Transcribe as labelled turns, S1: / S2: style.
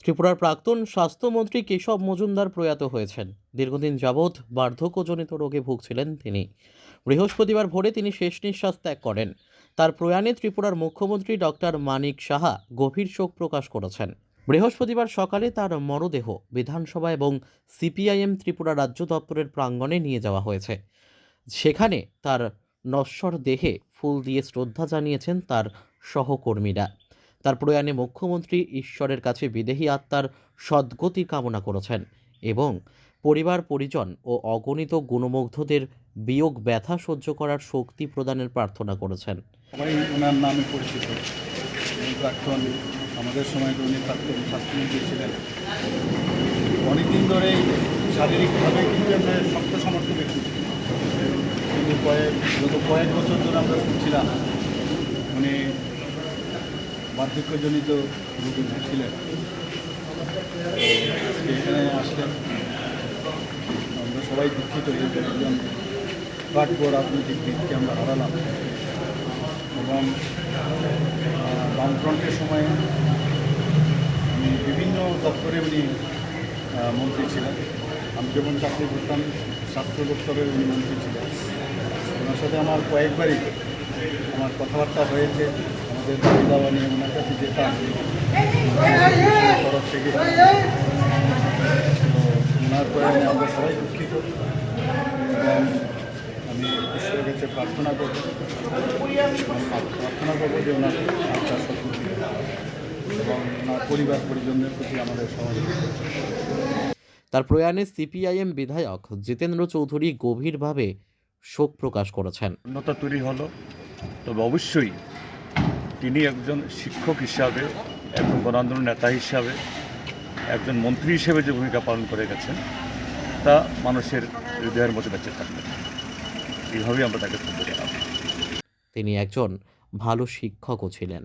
S1: ত্রিপুরার প্রাক্তন স্বাস্থ্যমন্ত্রী কেশব মজুমদার প্রয়াত হয়েছেন। দীর্ঘদিন যাবৎ বার্ধক্যজনিত রোগে ভুগছিলেন তিনি। বৃহস্পতিবার ভোরে তিনি শেষ নিঃশ্বাস ত্যাগ করেন। তার প্রয়াণে ত্রিপুরার মুখ্যমন্ত্রী ডক্টর মানিক সাহা গভীর শোক প্রকাশ করেছেন। বৃহস্পতিবার সকালে তার মরদেহ বিধানসভা এবং সিপিআইএম ত্রিপুরা রাজ্য দপ্তরের প্রাঙ্গণে নিয়ে যাওয়া হয়েছে। সেখানে তার নশ্বর দেহে ফুল দিয়ে শ্রদ্ধা জানিয়েছেন তার সহকর্মীরা। তার প্রয়াণে মুখ্যমন্ত্রী ঈশ্বরের কাছে বিদেহী আত্মার সদ্গতি কামনা করেছেন এবং পরিবার পরিজন ও অগণিত গুণমুগ্ধদের বিয়োগ ব্যথা সহ্য করার শক্তি প্রদানের প্রার্থনা করেছেন।
S2: সবাই ওনার নামে পরিচিত। প্রাক্তন আমাদের সময় উনি প্রাক্তন স্বাস্থ্যমন্ত্রী ছিলেন। অনেকদিন ধরেই শারীরিকভাবে কিন্তু আমরা শক্ত সামর্থ্য ব্যক্তি ছিলেন, কিন্তু গত কয়েক বছর ধরে আমরা শুনছিলাম উনি বার্ধক্যজনিত রোগী ছিলেন। এখানে আসলেন, আমরা সবাই দুঃখিত যে একজন প্রাজ্ঞ রাজনৈতিক দিককে আমরা হারালাম। এবং বামফ্রন্টের সময়ে উনি বিভিন্ন দপ্তরে উনি মন্ত্রী ছিলেন। আমি যেমন চাকরি করতাম স্বাস্থ্য দপ্তরের উনি মন্ত্রী ছিলেন। ওনার সাথে আমার কয়েকবারই আমার কথাবার্তা হয়েছে, আমাদের দাবি দাওয়া নিয়ে ওনার কাছে যেতাম তরফ থেকে। তো ওনার প্রয়োজনে আমরা সবাই দুঃখিত এবং আমি ঈশ্বরের কাছে প্রার্থনা করব যে ওনার আত্মার সদ্গতি এবং ওনার পরিবার পরিজনদের প্রতি আমাদের সহযোগিতা।
S1: তার প্রয়াণে সিপিআইএম বিধায়ক জিতেন্দ্র চৌধুরী গভীরভাবে শোক প্রকাশ করেছেন।
S3: উন্নতা তৈরি হলো, তবে অবশ্যই তিনি একজন শিক্ষক হিসাবে, একজন গণ আন্দোলন নেতা হিসাবে, একজন মন্ত্রী হিসেবে যে ভূমিকা পালন করে গেছেন তা মানুষের হৃদয়ের মধ্যে বেঁচে থাকবে। এইভাবেই আমরা তাকে শ্রদ্ধা জানাবো।
S1: তিনি একজন ভালো শিক্ষকও ছিলেন।